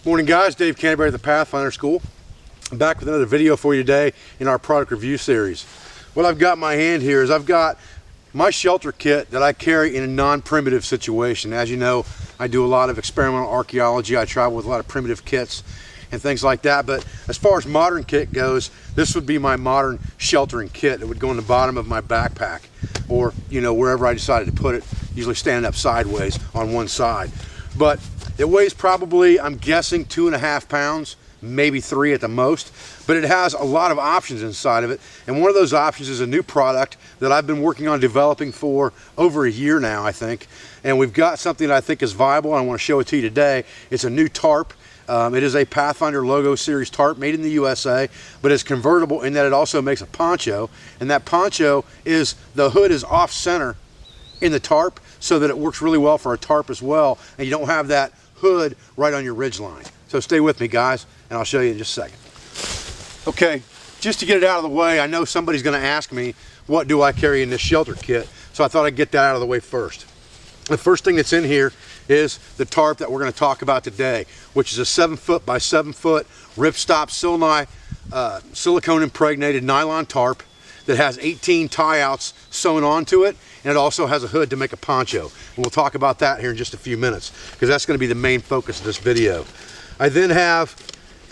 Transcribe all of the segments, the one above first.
Morning guys, Dave Canterbury at the Pathfinder School. I'm back with another video for you today in our product review series. What I've got in my hand here is I've got my shelter kit that I carry in a non-primitive situation. As you know, I do a lot of experimental archaeology. I travel with a lot of primitive kits and things like that. But as far as modern kit goes, this would be my modern sheltering kit. It would go in the bottom of my backpack or, you know, wherever I decided to put it, usually standing up sideways on one side. But it weighs probably, I'm guessing, 2.5 pounds, maybe 3 at the most, but it has a lot of options inside of it. And one of those options is a new product that I've been working on developing for over a year now, I think. And we've got something that I think is viable, and I want to show it to you today. It's a new tarp. It is a Pathfinder logo series tarp made in the USA, but it's convertible in that it also makes a poncho. And that poncho is, the hood is off center in the tarp so that it works really well for a tarp as well, and you don't have that hood right on your ridge line. So stay with me guys, and I'll show you in just a second. Okay, just to get it out of the way, I know somebody's going to ask me, what do I carry in this shelter kit? So I thought I'd get that out of the way first. The first thing that's in here is the tarp that we're going to talk about today, which is a 7 foot by 7 foot ripstop silicone impregnated nylon tarp that has 18 tie outs sewn onto it, and it also has a hood to make a poncho. And we'll talk about that here in just a few minutes, because that's going to be the main focus of this video. I then have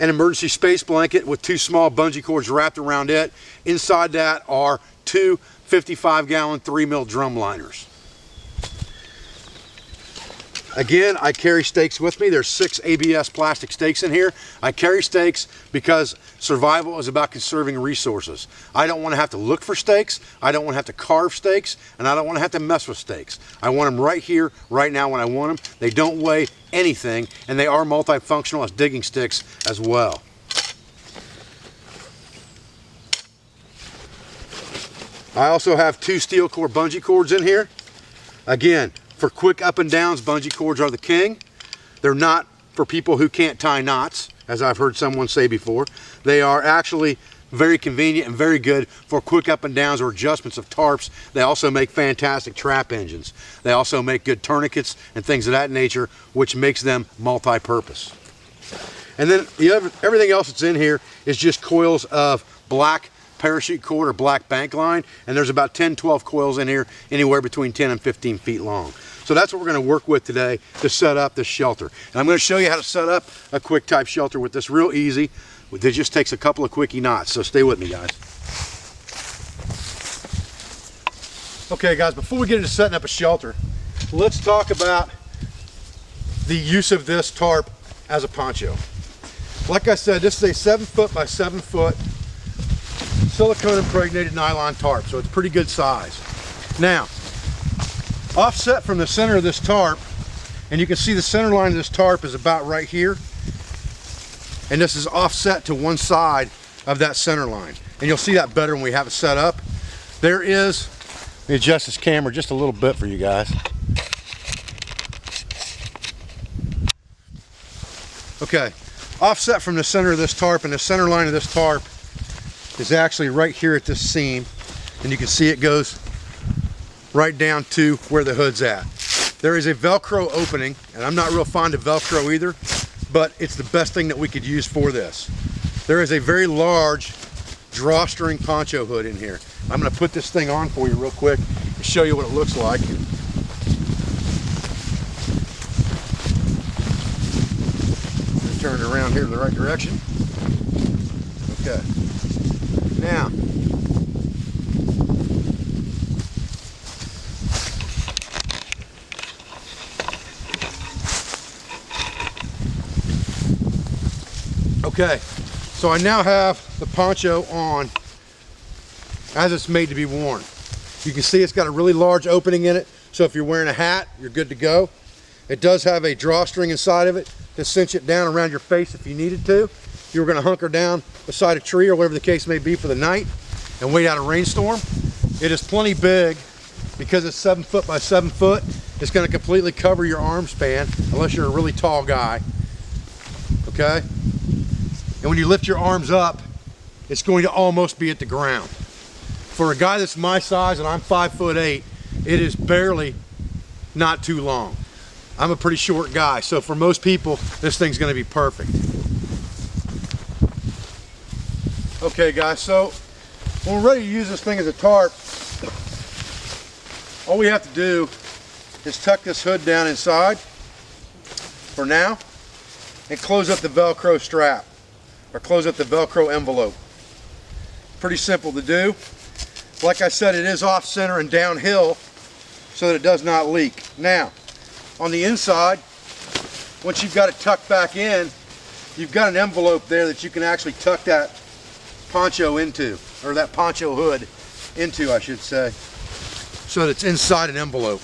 an emergency space blanket with 2 small bungee cords wrapped around it. Inside that are 2 55-gallon 3mm drum liners. Again, I carry stakes with me. There's 6 ABS plastic stakes in here. I carry stakes because survival is about conserving resources. I don't want to have to look for stakes. I don't want to have to carve stakes, and I don't want to have to mess with stakes. I want them right here, right now when I want them. They don't weigh anything, and they are multifunctional as digging sticks as well. I also have 2 steel core bungee cords in here. Again, for quick up and downs, bungee cords are the king. They're not for people who can't tie knots, as I've heard someone say before. They are actually very convenient and very good for quick up and downs or adjustments of tarps. They also make fantastic trap engines. They also make good tourniquets and things of that nature, which makes them multi-purpose. And then everything else that's in here is just coils of black parachute cord or black bank line, and there's about 10-12 coils in here, anywhere between 10 and 15 feet long. So that's what we're going to work with today to set up this shelter. And I'm going to show you how to set up a quick type shelter with this real easy. It just takes a couple of quickie knots, so stay with me guys. Okay guys, before we get into setting up a shelter, let's talk about the use of this tarp as a poncho. Like I said, this is a 7 foot by 7 foot silicone impregnated nylon tarp, so it's pretty good size. Now, offset from the center of this tarp, and you can see the center line of this tarp is about right here, and this is offset to one side of that center line, and you'll see that better when we have it set up. There is, let me adjust this camera just a little bit for you guys. Okay, offset from the center of this tarp, and the center line of this tarp is actually right here at this seam, and you can see it goes right down to where the hood's at. There is a Velcro opening, and I'm not real fond of Velcro either, but it's the best thing that we could use for this. There is a very large drawstring poncho hood in here. I'm going to put this thing on for you real quick and show you what it looks like. Turn it around here in the right direction. Okay. Now, okay, so I now have the poncho on as it's made to be worn. You can see it's got a really large opening in it, so if you're wearing a hat, you're good to go. It does have a drawstring inside of it to cinch it down around your face if you needed to. You were going to hunker down beside a tree or whatever the case may be for the night and wait out a rainstorm. It is plenty big because it's 7 foot by 7 foot. It's going to completely cover your arm span unless you're a really tall guy. Okay? And when you lift your arms up, it's going to almost be at the ground. For a guy that's my size and I'm 5'8", it is barely not too long. I'm a pretty short guy, so for most people, this thing's gonna be perfect. Okay guys, so when we're ready to use this thing as a tarp, all we have to do is tuck this hood down inside for now and close up the Velcro strap or close up the Velcro envelope. Pretty simple to do. Like I said, it is off center and downhill so that it does not leak. Now, on the inside, once you've got it tucked back in, you've got an envelope there that you can actually tuck that poncho into, or that poncho hood into, I should say, so that it's inside an envelope,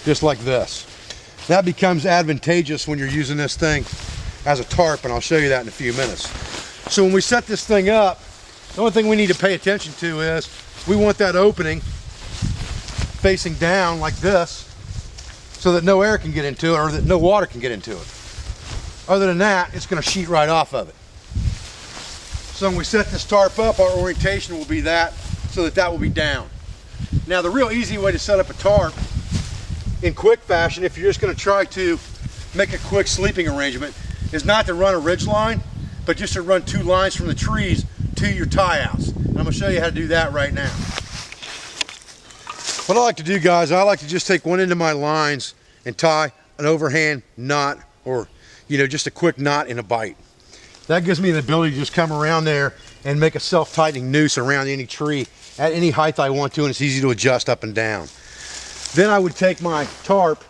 just like this. That becomes advantageous when you're using this thing as a tarp, and I'll show you that in a few minutes. So when we set this thing up, the only thing we need to pay attention to is we want that opening facing down like this so that no air can get into it or that no water can get into it. Other than that, it's going to sheet right off of it. So when we set this tarp up, our orientation will be that, so that that will be down. Now the real easy way to set up a tarp in quick fashion, if you're just going to try to make a quick sleeping arrangement, is not to run a ridge line, but just to run 2 lines from the trees to your tie outs. And I'm going to show you how to do that right now. What I like to do, guys, I like to just take one end of my lines and tie an overhand knot, or just a quick knot in a bite. That gives me the ability to just come around there and make a self-tightening noose around any tree at any height I want to, and it's easy to adjust up and down. Then I would take my tarp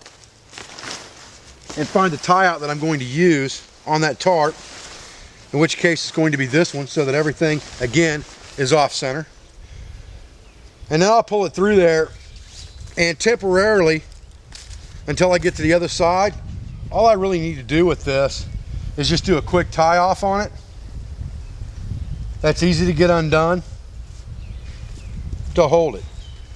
and find the tie out that I'm going to use on that tarp, in which case it's going to be this one, so that everything again is off center. And then I'll pull it through there, and temporarily, until I get to the other side, all I really need to do with this is just do a quick tie off on it. That's easy to get undone to hold it.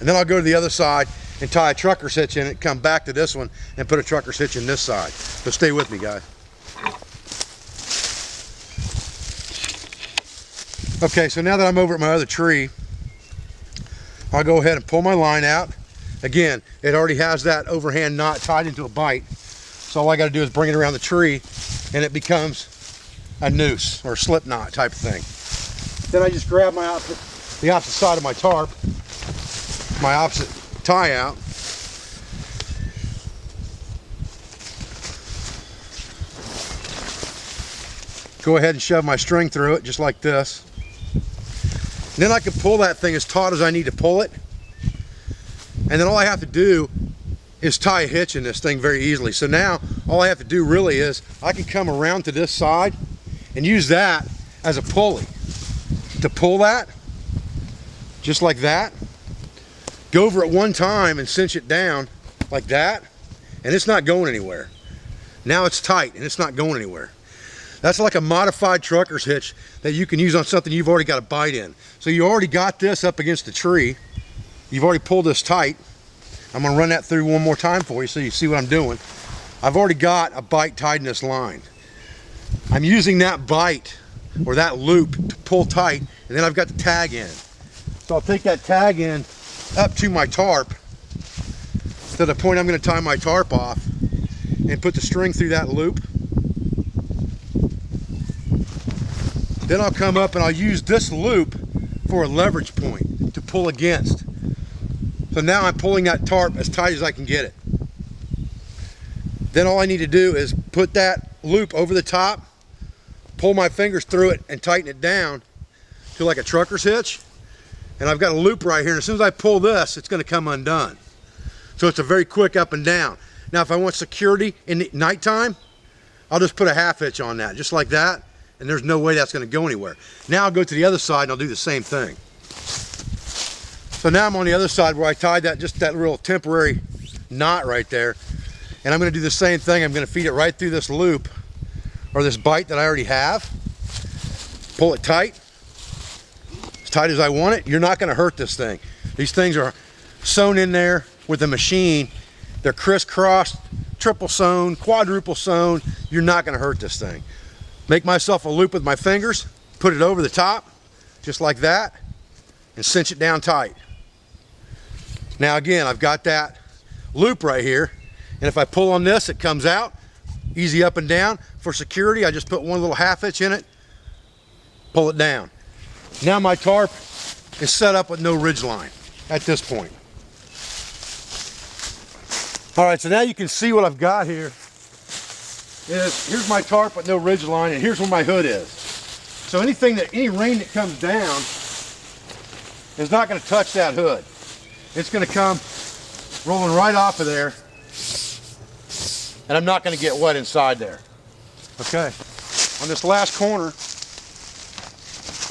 And then I'll go to the other side and tie a trucker hitch in it, come back to this one and put a trucker hitch in this side. So stay with me, guys. Okay, so now that I'm over at my other tree, I'll go ahead and pull my line out. Again, it already has that overhand knot tied into a bite. So all I got to do is bring it around the tree and it becomes a noose or a slip knot type of thing. Then I just grab the opposite side of my tarp, my opposite tie out. Go ahead and shove my string through it just like this. And then I can pull that thing as taut as I need to pull it. And then all I have to do is tie a hitch in this thing very easily. So now all I have to do really is I can come around to this side and use that as a pulley to pull that, just like that. Go over it one time and cinch it down like that, and it's not going anywhere. Now it's tight and it's not going anywhere. That's like a modified trucker's hitch that you can use on something you've already got a bite in. So you already got this up against the tree. You've already pulled this tight. I'm going to run that through one more time for you so you see what I'm doing. I've already got a bite tied in this line. I'm using that bite or that loop to pull tight, and then I've got the tag in. So I'll take that tag in up to my tarp to the point I'm going to tie my tarp off and put the string through that loop. Then I'll come up and I'll use this loop for a leverage point to pull against. So now I'm pulling that tarp as tight as I can get it. Then all I need to do is put that loop over the top, pull my fingers through it and tighten it down to like a trucker's hitch. And I've got a loop right here, and as soon as I pull this, it's going to come undone. So it's a very quick up and down. Now if I want security in the nighttime, I'll just put a half hitch on that, just like that, and there's no way that's going to go anywhere. Now I'll go to the other side and I'll do the same thing. So now I'm on the other side where I tied just that real temporary knot right there, and I'm going to do the same thing. I'm going to feed it right through this loop or this bite that I already have. Pull it tight, as tight as I want it. You're not going to hurt this thing. These things are sewn in there with a machine. They're crisscrossed, triple sewn, quadruple sewn. You're not going to hurt this thing. Make myself a loop with my fingers, put it over the top, just like that, and cinch it down tight. Now again, I've got that loop right here, And if I pull on this, it comes out. Easy up and down. For security, I just put one little half hitch in it, pull it down. Now my tarp is set up with no ridge line at this point. All right, so now you can see what I've got here. Here's my tarp with no ridge line, and here's where my hood is. So any rain that comes down is not going to touch that hood. It's going to come rolling right off of there, and I'm not going to get wet inside there. Okay, on this last corner,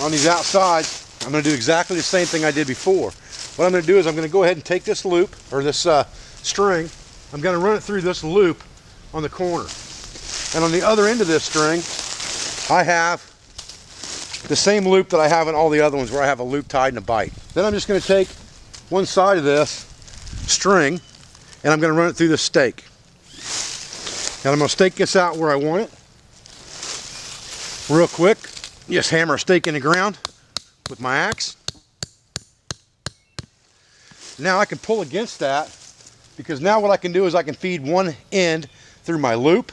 on these outsides, I'm going to do exactly the same thing I did before. What I'm going to do is I'm going to go ahead and take this loop, or this string, I'm going to run it through this loop on the corner. And on the other end of this string, I have the same loop that I have in all the other ones where I have a loop tied and a bite. Then I'm just going to take one side of this string and I'm going to run it through this stake. And I'm going to stake this out where I want it. Real quick, just hammer a stake in the ground with my axe. Now I can pull against that, because now what I can do is I can feed one end through my loop,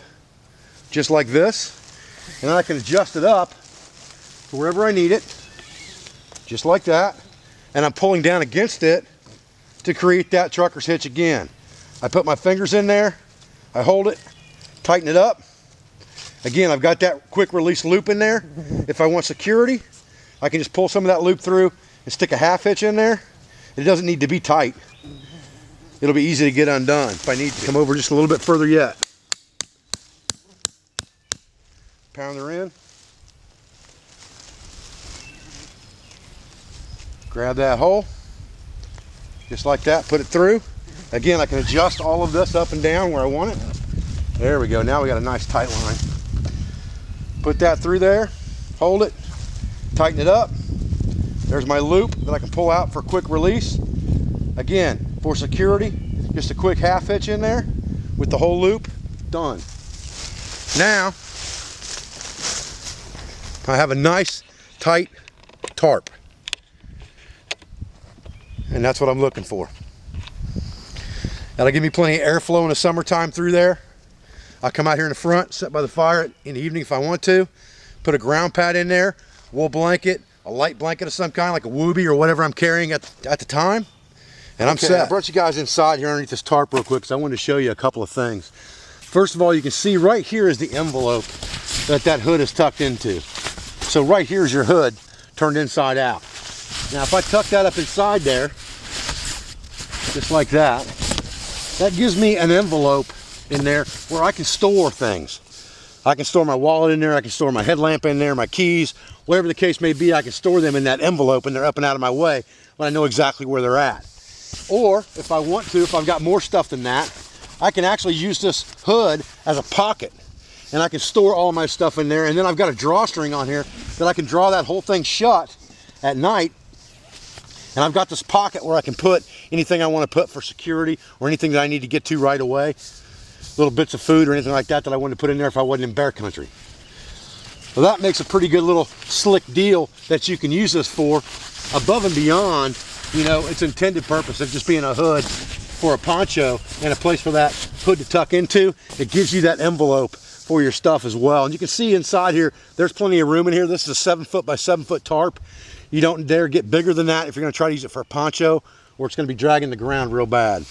just like this, and then I can adjust it up to wherever I need it, just like that, and I'm pulling down against it to create that trucker's hitch again. I put my fingers in there, I hold it, tighten it up. Again, I've got that quick release loop in there. If I want security, I can just pull some of that loop through and stick a half hitch in there. It doesn't need to be tight. It'll be easy to get undone if I need to. Come over just a little bit further yet. Pound her in. Grab that hole. Just like that, put it through. Again, I can adjust all of this up and down where I want it. There we go, now we got a nice tight line. Put that through there, hold it, tighten it up. There's my loop that I can pull out for quick release. Again, for security, just a quick half hitch in there with the whole loop, done. Now, I have a nice tight tarp. And that's what I'm looking for. That'll give me plenty of airflow in the summertime through there. I'll come out here in the front, sit by the fire in the evening if I want to, put a ground pad in there, wool blanket, a light blanket of some kind, like a Wooby or whatever I'm carrying at the time, and I'm set. I brought you guys inside here underneath this tarp real quick because I wanted to show you a couple of things. First of all, you can see right here is the envelope that hood is tucked into. So right here is your hood turned inside out. Now if I tuck that up inside there, just like that, that gives me an envelope in there where I can store things. I can store my wallet in there, I can store my headlamp in there, my keys, whatever the case may be, I can store them in that envelope and they're up and out of my way when I know exactly where they're at. Or if I want to, if I've got more stuff than that, I can actually use this hood as a pocket and I can store all my stuff in there, and then I've got a drawstring on here that I can draw that whole thing shut at night, and I've got this pocket where I can put anything I want to put for security or anything that I need to get to right away. Little bits of food or anything like that that I wanted to put in there if I wasn't in bear country. So that makes a pretty good little slick deal that you can use this for above and beyond, you know, its intended purpose of just being a hood for a poncho and a place for that hood to tuck into. It gives you that envelope for your stuff as well. And you can see inside here, there's plenty of room in here. This is a 7 foot by 7 foot tarp. You don't dare get bigger than that if you're going to try to use it for a poncho, or it's going to be dragging the ground real bad.